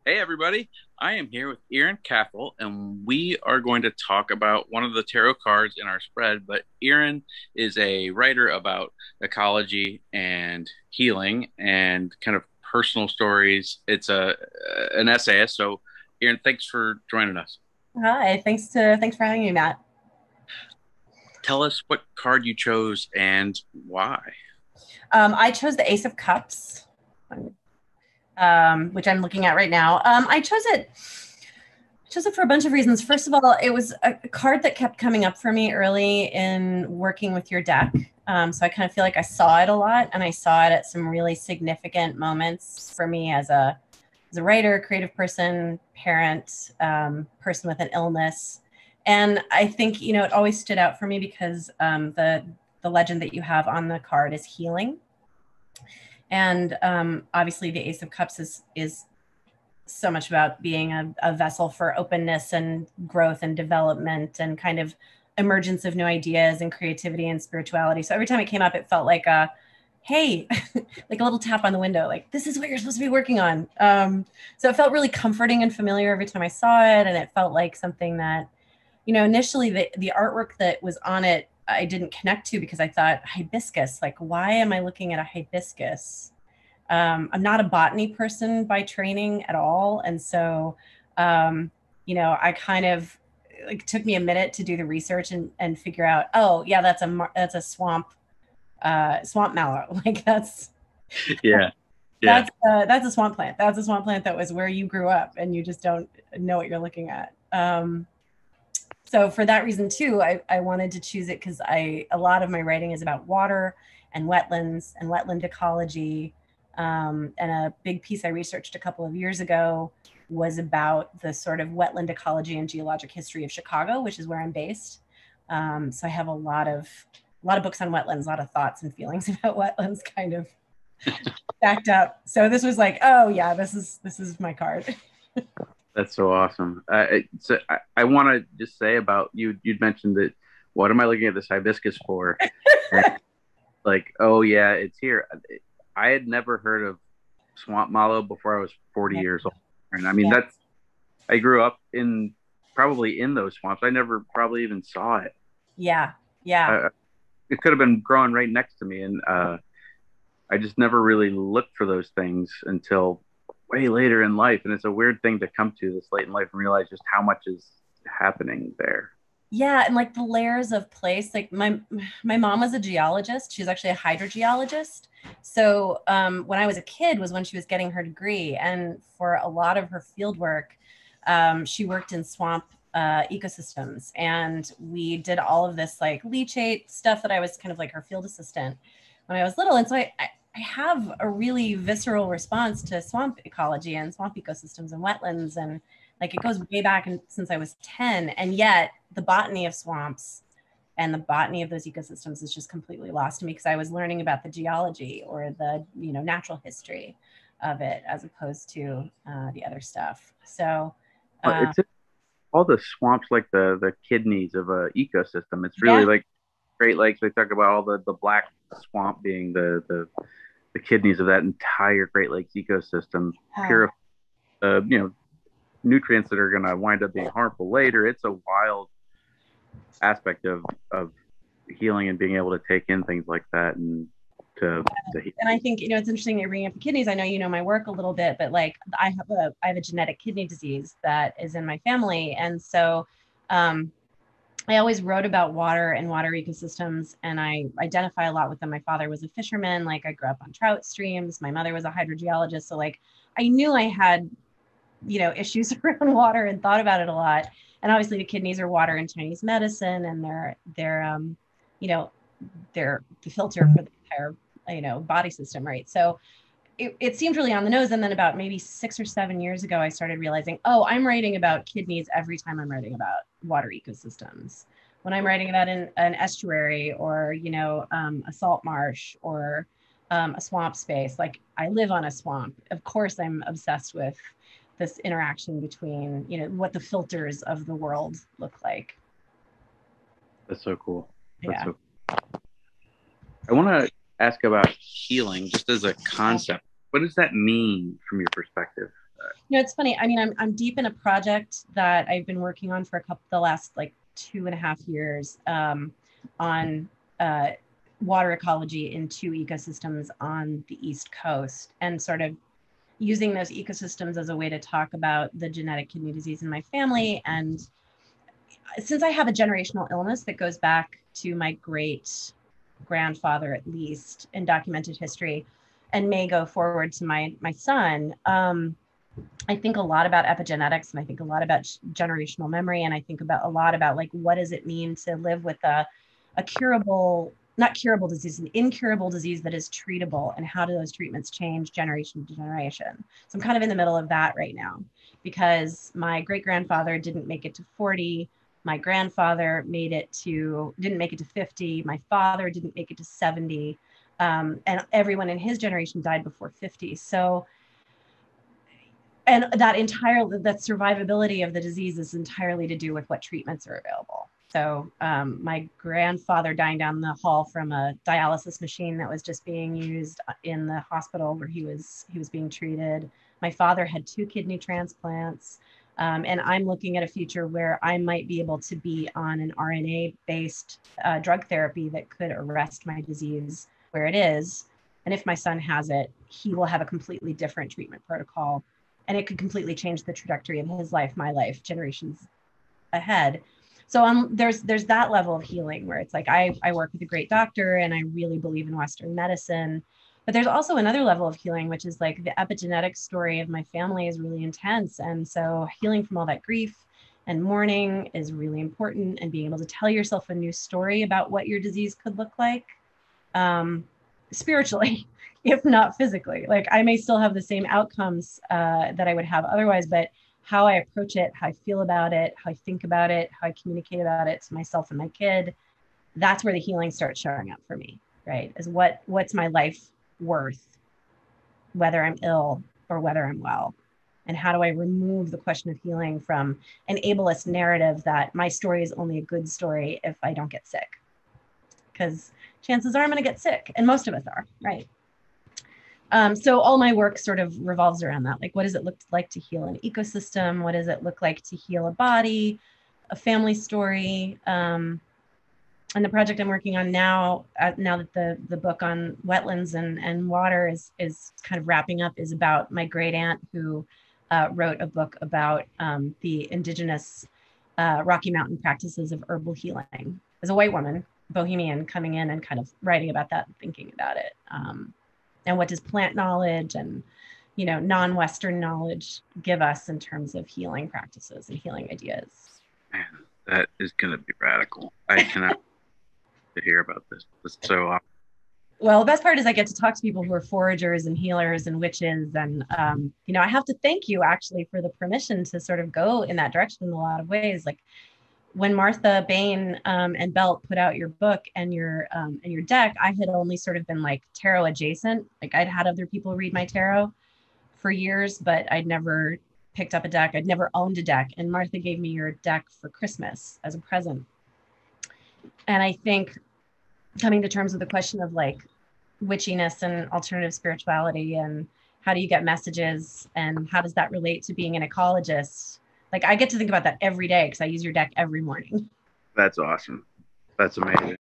Hey everybody, I am here with Eiren Cafall, and we are going to talk about one of the tarot cards in our spread. But Eiren is a writer about ecology and healing and kind of personal stories. It's a an essayist. So, Eiren, thanks for joining us. Hi, thanks for having me, Matt. Tell us what card you chose and why. I chose the Ace of Cups, which I'm looking at right now. I chose it for a bunch of reasons. First of all, it was a card that kept coming up for me early in working with your deck. So I kind of feel like I saw it a lot, and I saw it at some really significant moments for me as a writer, creative person, parent, person with an illness. And I think it always stood out for me because the legend that you have on the card is healing. And obviously, the Ace of Cups is so much about being a vessel for openness and growth and development and kind of emergence of new ideas and creativity and spirituality. So every time it came up, it felt like a hey, like a little tap on the window, like this is what you're supposed to be working on. So it felt really comforting and familiar every time I saw it, and it felt like something that, initially the artwork that was on it I didn't connect to because I thought hibiscus, like why am I looking at a hibiscus? I'm not a botany person by training at all. And so, I kind of like took me a minute to do the research and figure out, oh yeah, that's a swamp mallow. Like Yeah, yeah. that's a swamp plant. That's a swamp plant that was where you grew up and you just don't know what you're looking at. So for that reason too, I wanted to choose it because a lot of my writing is about water and wetlands and wetland ecology. And a big piece I researched a couple of years ago was about the sort of wetland ecology and geologic history of Chicago, which is where I'm based. So I have a lot of books on wetlands, a lot of thoughts and feelings about wetlands, kind of stacked up. So this was like, oh yeah, this is my card. That's so awesome. I want to just say about you. You'd mentioned that. What am I looking at this hibiscus for? And like, oh yeah, it's here. I had never heard of swamp mallow before I was 40 Yeah, years old. And I mean, yeah, that's, I grew up in probably in those swamps. I never probably even saw it. yeah, yeah. Uh, it could have been growing right next to me. And I just never really looked for those things until way later in life. And it's a weird thing to come to this late in life and realize just how much is happening there. Yeah, and like the layers of place. Like my mom was a geologist. She's actually a hydrogeologist. So when I was a kid was when she was getting her degree, and for a lot of her field work, she worked in swamp ecosystems, and we did all of this like leachate stuff that I was kind of like her field assistant when I was little. And so I have a really visceral response to swamp ecology and swamp ecosystems and wetlands, and like it goes way back since I was 10, and yet the botany of swamps and the botany of those ecosystems is just completely lost to me because I was learning about the geology or the natural history of it as opposed to the other stuff. So uh, It's all the swamps, like the kidneys of a ecosystem. It's really yeah, like Great Lakes. They talk about all the black swamp being the kidneys of that entire Great Lakes ecosystem, yeah, pure nutrients that are going to wind up being harmful later. It's a wild aspect of healing and being able to take in things like that and to heal. and I think it's interesting that you're bringing up the kidneys. I know you know my work a little bit, but like I have a genetic kidney disease that is in my family, and so um, I always wrote about water and water ecosystems, and I identify a lot with them. My father was a fisherman, like I grew up on trout streams. My mother was a hydrogeologist, so like I knew I had issues around water and thought about it a lot. And obviously, the kidneys are water in Chinese medicine, and you know, they're the filter for the entire body system, right? So it seemed really on the nose. And then about maybe 6 or 7 years ago, I started realizing, oh, I'm writing about kidneys every time I'm writing about water ecosystems. When I'm writing about an estuary or, a salt marsh or a swamp space, like I live on a swamp. Of course, I'm obsessed with this interaction between, what the filters of the world look like. That's so cool. That's Yeah. so. I want to ask about healing, just as a concept. What does that mean from your perspective? It's funny. I mean, I'm deep in a project that I've been working on for the last like 2.5 years, on uh, water ecology in two ecosystems on the East Coast, and sort of using those ecosystems as a way to talk about the genetic kidney disease in my family. And since I have a generational illness that goes back to my great grandfather, at least in documented history, and may go forward to my son, I think a lot about epigenetics, and I think a lot about generational memory, and I think about a lot about like what does it mean to live with a curable, not curable disease, an incurable disease that is treatable, and how do those treatments change generation to generation. So I'm kind of in the middle of that right now, because my great grandfather didn't make it to 40. My grandfather didn't make it to 50. My father didn't make it to 70. And everyone in his generation died before 50. So, and that survivability of the disease is entirely to do with what treatments are available. So my grandfather dying down the hall from a dialysis machine that was just being used in the hospital where he was being treated. My father had 2 kidney transplants. And I'm looking at a future where I might be able to be on an RNA-based drug therapy that could arrest my disease where it is. And if my son has it, he will have a completely different treatment protocol. And it could completely change the trajectory of his life, my life, generations ahead. So there's that level of healing where it's like I work with a great doctor and I really believe in Western medicine. But there's also another level of healing, which is like the epigenetic story of my family is really intense. And so healing from all that grief and mourning is really important, and being able to tell yourself a new story about what your disease could look like, spiritually, if not physically. Like I may still have the same outcomes that I would have otherwise, but how I approach it, how I feel about it, how I think about it, how I communicate about it to myself and my kid, that's where the healing starts showing up for me, right? Is what's my life worth, whether I'm ill or whether I'm well? And how do I remove the question of healing from an ableist narrative that my story is only a good story if I don't get sick? Because chances are I'm going to get sick, and most of us are, right? So all my work sort of revolves around that. Like, what does it look like to heal an ecosystem? What does it look like to heal a body, a family story? And the project I'm working on now that the book on wetlands and water is kind of wrapping up, is about my great aunt who wrote a book about the indigenous Rocky Mountain practices of herbal healing, as a white woman, bohemian, coming in and kind of writing about that and thinking about it. And what does plant knowledge and non-Western knowledge give us in terms of healing practices and healing ideas? Man, that is going to be radical. I cannot to hear about this. It's so awesome. Well, the best part is I get to talk to people who are foragers and healers and witches. And, I have to thank you actually for the permission to sort of go in that direction in a lot of ways. Like when Martha Bain and Belt put out your book and your deck, I had only sort of been like tarot adjacent. Like I'd had other people read my tarot for years, but I'd never picked up a deck. I'd never owned a deck. And Martha gave me your deck for Christmas as a present. And I think coming to terms with the question of like witchiness and alternative spirituality, and how do you get messages, and how does that relate to being an ecologist? Like I get to think about that every day because I use your deck every morning. That's awesome. That's amazing.